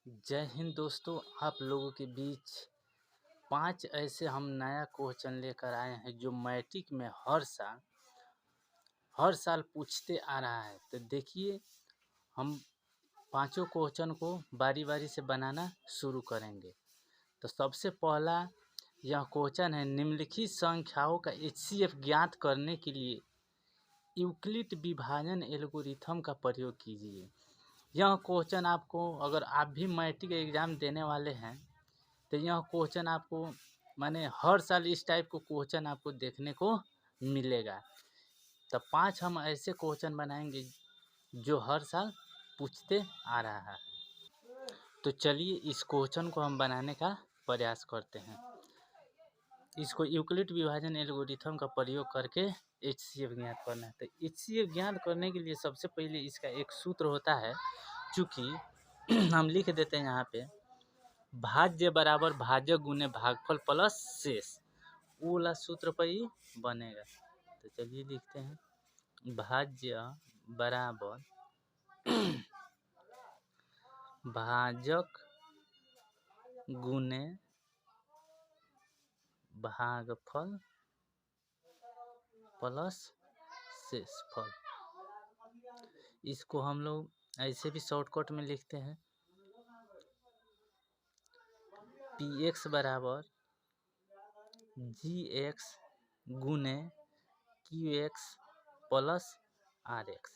जय हिंद दोस्तों। आप लोगों के बीच 5 ऐसे हम नया क्वेश्चन लेकर आए हैं जो मैट्रिक में हर साल पूछते आ रहा है। तो देखिए, हम पांचों क्वेश्चन को बारी बारी से बनाना शुरू करेंगे। तो सबसे पहला यह क्वेश्चन है, निम्नलिखित संख्याओं का HCF ज्ञात करने के लिए यूक्लिड विभाजन एल्गोरिथम का प्रयोग कीजिए। यह क्वेश्चन आपको, अगर आप भी मैट्रिक एग्ज़ाम देने वाले हैं तो यह क्वेश्चन आपको माने हर साल इस टाइप को क्वेश्चन आपको देखने को मिलेगा। तो 5 हम ऐसे क्वेश्चन बनाएंगे जो हर साल पूछते आ रहा है। तो चलिए इस क्वेश्चन को हम बनाने का प्रयास करते हैं। इसको यूक्लिड विभाजन एल्गोरिथम का प्रयोग करके HCF ज्ञात करना है। तो HCF ज्ञात करने के लिए सबसे पहले इसका एक सूत्र होता है, चूँकि हम लिख देते हैं यहाँ पे भाज्य बराबर भाजक गुने भागफल प्लस शेष, वो वाला सूत्र पर ही बनेगा। तो चलिए लिखते हैं, भाज्य बराबर भाजक गुने भागफल प्लस शेषफल। इसको हम लोग ऐसे भी शॉर्टकट में लिखते हैं, PX बराबर GX गुने QX प्लस RX,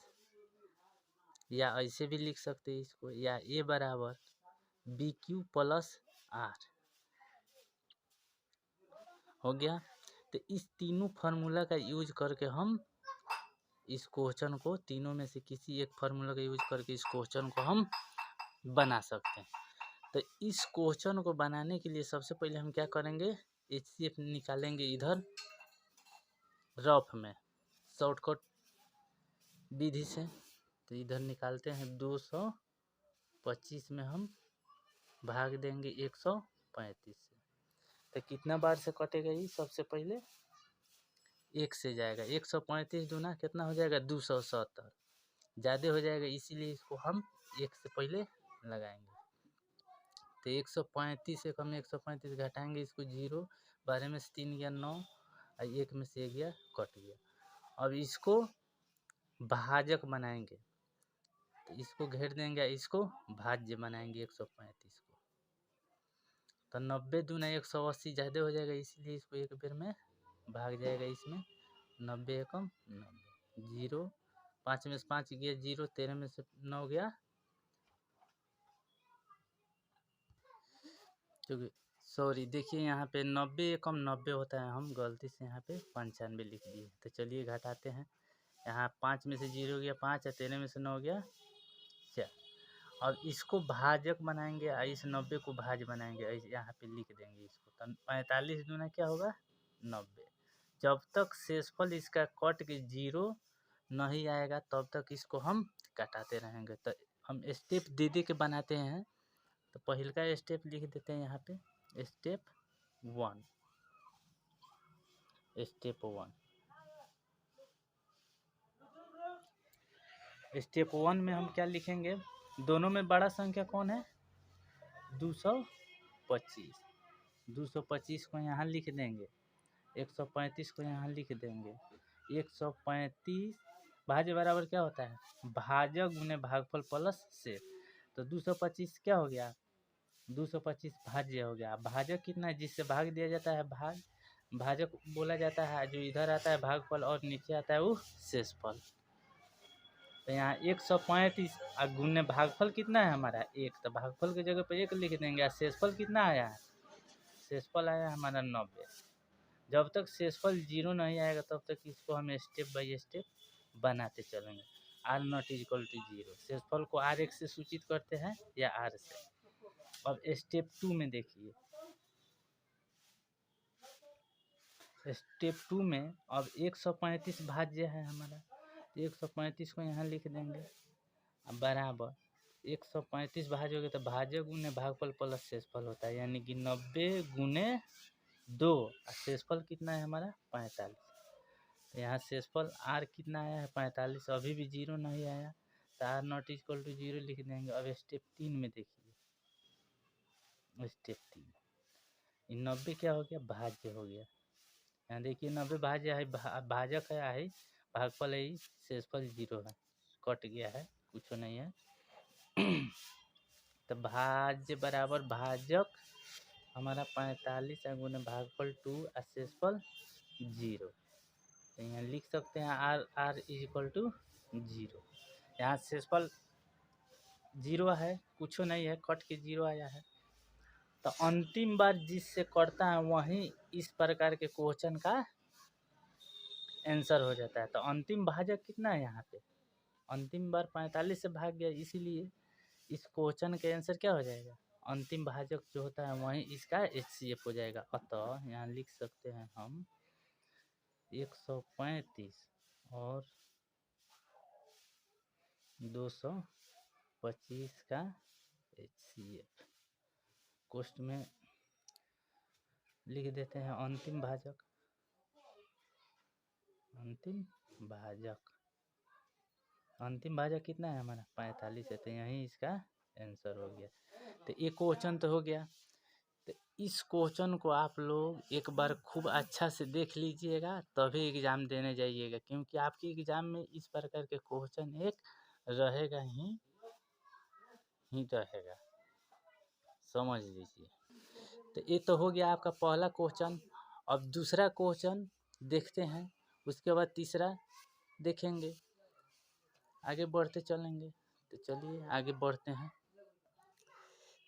या ऐसे भी लिख सकते हैं इसको, या A बराबर BQ प्लस R हो गया। तो इस तीनों फार्मूला का यूज करके हम इस क्वेश्चन को, तीनों में से किसी एक फार्मूला का यूज करके इस क्वेश्चन को हम बना सकते हैं। तो इस क्वेश्चन को बनाने के लिए सबसे पहले हम क्या करेंगे, HCF निकालेंगे इधर रफ में शॉर्टकट विधि से। तो इधर निकालते हैं 225 में हम भाग देंगे 135 से। तो कितना बार से कटेगा ये, सबसे पहले 1 से जाएगा। 135 दूना कितना हो जाएगा, 270, ज़्यादा हो जाएगा, इसीलिए इसको हम 1 से पहले लगाएंगे। तो 135 से हम 135 घटाएंगे, इसको 0, 12 में से 3 गया 9 और 1 में से 1 गया, कट गया। अब इसको भाजक बनाएंगे, तो इसको घेर देंगे, इसको भाज्य बनाएंगे 135 को। तो 90 दूना 180 ज़्यादा हो जाएगा, इसलिए इसको एक बेर में भाग जाएगा इसमें। 90 एकम 90, 0, 5 में से 5 गया 0, 13 में से 9 गया, क्योंकि सॉरी देखिए यहाँ पे 90 एकम 90 होता है, हम गलती से यहाँ पे 95 लिख दिए। तो चलिए घटाते हैं, यहाँ 5 में से 0 गया 5 और 13 में से 9 गया 4। और इसको भाजक बनाएंगे और इस 90 को भाज बनाएंगे, यहाँ पे लिख देंगे इसको। तो 45 दूना क्या होगा, 90। जब तक शेषफल इसका कट के 0 नहीं आएगा तब तक इसको हम काटाते रहेंगे। तो हम स्टेप दे दे के बनाते हैं। तो पहले का स्टेप लिख देते हैं यहाँ पे, स्टेप 1। स्टेप 1 में हम क्या लिखेंगे, दोनों में बड़ा संख्या कौन है, 225। 225 को यहाँ लिख देंगे, 135 को यहाँ लिख देंगे। 135 भाज्य बराबर क्या होता है, भाजक गुने भागफल प्लस शेष। तो 225 क्या हो गया, 225 भाज्य हो गया। भाजक कितना है, जिससे भाग दिया जाता है भाजक बोला जाता है। जो इधर आता है भागफल और नीचे आता है वो शेषफल। तो यहाँ 135 और गुने भागफल कितना है हमारा 1, तो भागफल की जगह पर 1 लिख देंगे। और शेषफल कितना आया है, शेषफल आया हमारा 90। जब तक शेषफल 0 नहीं आएगा तब तक इसको हम स्टेप बाय स्टेप बनाते चलेंगे। R≠0, शेषफल को RX से सूचित करते हैं या R से। अब स्टेप 2 में देखिए, स्टेप 2 में अब 135 भाज्य है हमारा, 135 को यहाँ लिख देंगे बराबर 135 भाजोगे तो भाजक गुने भागफल प्लस शेषफल होता है, यानी कि 90 गुने 2 और शेषफल कितना है हमारा 45। तो यहाँ शेषफल R कितना आया है 45, अभी भी 0 नहीं आया, तो R=0 लिख देंगे। अब स्टेप 3 में देखिए, स्टेप 3। 90 क्या हो गया, भाज्य हो गया। यहाँ देखिए 90 भाज्य है, भाजक है, भागफल है, शेषफल 0 है, कट गया है, कुछ नहीं है। तो भाज्य बराबर भाजक हमारा 45 गुना भागफल 2 और शेषफल 0। तो यहाँ लिख सकते हैं आर इज इक्वल टू 0। यहाँ शेषफल 0 है, कुछ नहीं है, कट के 0 आया है। तो अंतिम बार जिससे कटता है वही इस प्रकार के क्वेश्चन का आंसर हो जाता है। तो अंतिम भाजक कितना है यहाँ पे, अंतिम बार 45 से भाग गया, इसीलिए इस क्वेश्चन के आंसर क्या हो जाएगा, अंतिम भाजक जो होता है वही इसका HCF हो जाएगा। अतः यहाँ लिख सकते हैं हम 135 और 225 का HCF कोष्ठ में लिख देते हैं। अंतिम भाजक, अंतिम भाजक कितना है हमारा 45 है, तो यही इसका आंसर हो गया। तो एक क्वेश्चन तो हो गया। तो इस क्वेश्चन को आप लोग एक बार खूब अच्छा से देख लीजिएगा, तभी एग्ज़ाम देने जाइएगा, क्योंकि आपके एग्ज़ाम में इस प्रकार के क्वेश्चन एक रहेगा ही रहेगा, समझ लीजिए। तो ये तो हो गया आपका पहला क्वेश्चन। अब दूसरा क्वेश्चन देखते हैं, उसके बाद तीसरा देखेंगे, आगे बढ़ते चलेंगे। तो चलिए आगे बढ़ते हैं।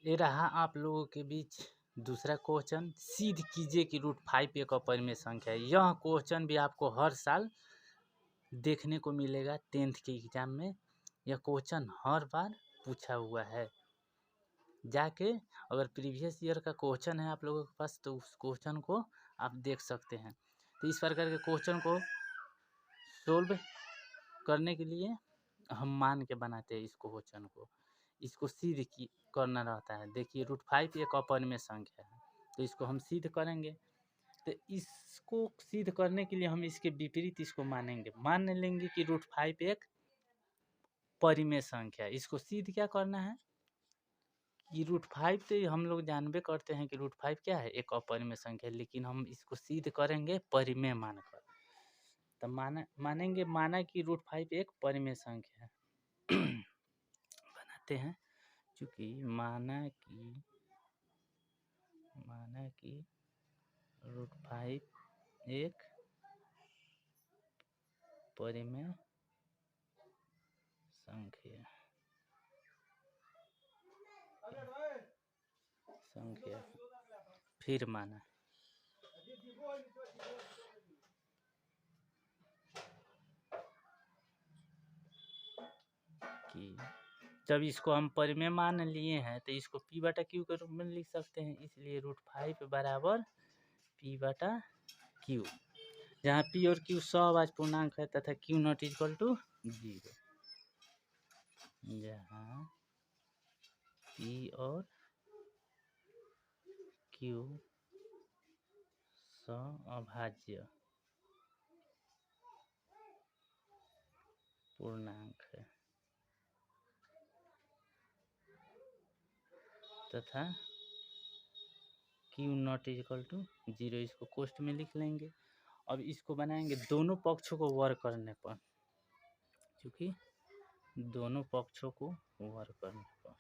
ये रहा आप लोगों के बीच दूसरा क्वेश्चन। सिद्ध कीजिए कि √5 एक अपरिमेय संख्या है। यह क्वेश्चन भी आपको हर साल देखने को मिलेगा 10th के एग्जाम में। यह क्वेश्चन हर बार पूछा हुआ है। जाके अगर प्रीवियस ईयर का क्वेश्चन है आप लोगों के पास, तो उस क्वेश्चन को आप देख सकते हैं। तो इस प्रकार के क्वेश्चन को सोल्व करने के लिए हम मान के बनाते हैं इस क्वेश्चन को, इसको सिद्ध करना रहता है। देखिए √5 एक अपरिमेय संख्या है, तो इसको हम सिद्ध करेंगे। तो इसको सिद्ध करने के लिए हम इसके विपरीत इसको मानेंगे, मान लेंगे कि √5 एक परिमेय संख्या है। इसको सिद्ध क्या करना है कि √5 तो हम लोग जानबे करते हैं कि √5 क्या है, एक अपरिमेय संख्या है, लेकिन हम इसको सिद्ध करेंगे परिमेय मानकर। तो माना कि √5 एक परिमेय संख्या है। बनाते हैं, चूँकि माना कि √5 एक परिमेय संख्या फिर माना कि जब इसको हम परिमेय मान लिए हैं तो इसको P/Q के रूप में लिख सकते हैं। इसलिए √5 बराबर P/Q, जहाँ P और Q सहवाच पूर्णांक है तथा Q नॉट इक्वल टू 0, जहाँ P और Q अभाज्य पूर्णांक है तथा Q नॉट इक्वल टू 0, इसको कोष्ठ में लिख लेंगे। अब इसको बनाएंगे दोनों पक्षों को वर्ग करने पर, क्योंकि दोनों पक्षों को वर्ग करने पर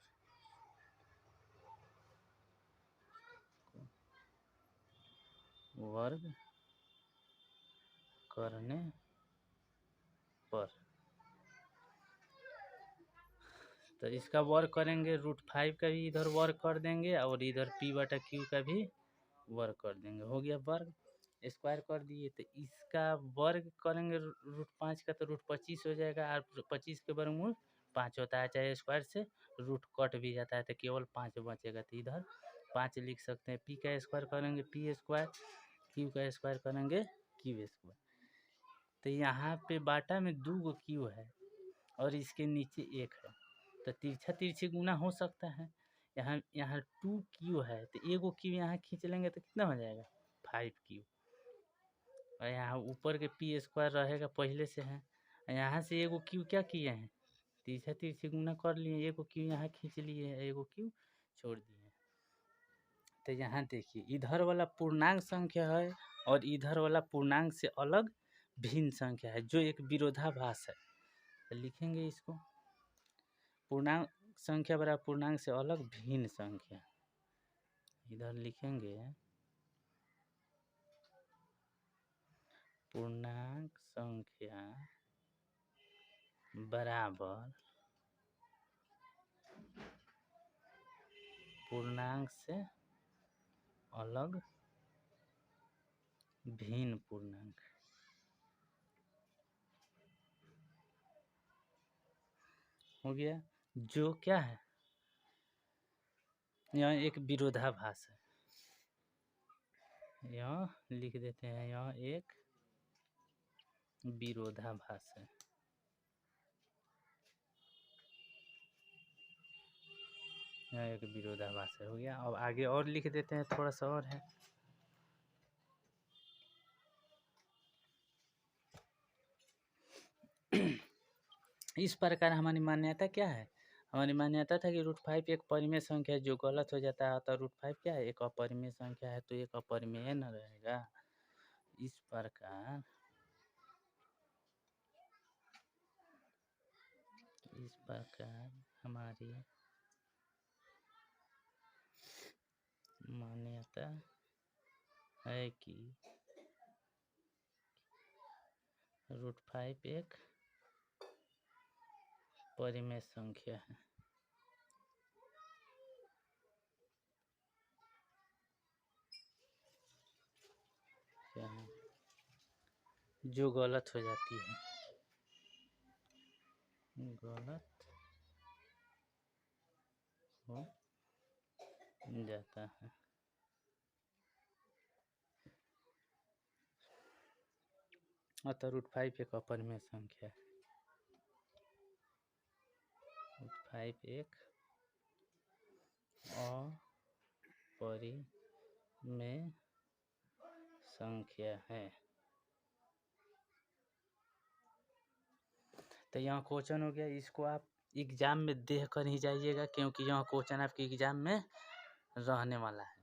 तो इसका वर्ग करेंगे, √5 का भी इधर वर्ग कर देंगे और इधर P/Q का भी वर्ग कर देंगे। हो गया वर्ग, स्क्वायर कर दिए। तो इसका वर्ग करेंगे √5 का, तो √25 हो जाएगा, और 25 के वर्गमूल 5 होता है, चाहे स्क्वायर से रूट कट भी जाता है तो केवल 5 बचेगा। तो इधर 5 लिख सकते हैं। P का स्क्वायर करेंगे P², Q का स्क्वायर करेंगे Q²। तो यहाँ पे बाटा में 2 Q है और इसके नीचे 1 है, तो तिरछा तिरछी गुना हो सकता है। यहाँ 2Q है, तो एगो Q यहाँ खींच लेंगे तो कितना हो जाएगा 5Q, और यहाँ ऊपर के P² रहेगा पहले से है। यहाँ से एगो Q क्या किए हैं, तिरछा तिरछी गुना कर लिए, एगो Q यहाँ खींच लिए, एगो Q छोड़ दिए। तो यहाँ देखिए इधर वाला पूर्णांक संख्या है और इधर वाला पूर्णांक से अलग भिन्न संख्या है जो एक विरोधाभास है। तो लिखेंगे इसको, पूर्णांक संख्या बराबर पूर्णांक से अलग भिन्न संख्या। इधर लिखेंगे पूर्णांक संख्या बराबर पूर्णांक से अलग भिन्न पूर्णांक। हो गया। जो क्या है, यहाँ एक विरोधाभास है, यहाँ लिख देते हैं, यहाँ एक विरोधाभास है। यहाँ एक विरोधाभास है। हो गया। अब आगे और लिख देते हैं, थोड़ा सा और है। इस प्रकार हमारी मान्यता क्या है, हमारी मान्यता था कि √5 एक परिमेय संख्या है जो गलत हो जाता है, तो √5 क्या है, एक अपरिमेय संख्या है, तो एक अपरिमेय न रहेगा। इस प्रकार हमारी मान्यता है कि √5 एक परिमेय संख्या है। क्या है, जो गलत हो जाती है, गलत हो जाता है। अतः √5 एक अपरिमेय संख्या है। √5 एक अपरिमेय संख्या है। तो यहाँ क्वेश्चन हो गया, इसको आप एग्जाम में देख कर ही जाइएगा, क्योंकि यहाँ क्वेश्चन आपके एग्जाम में रहने वाला है।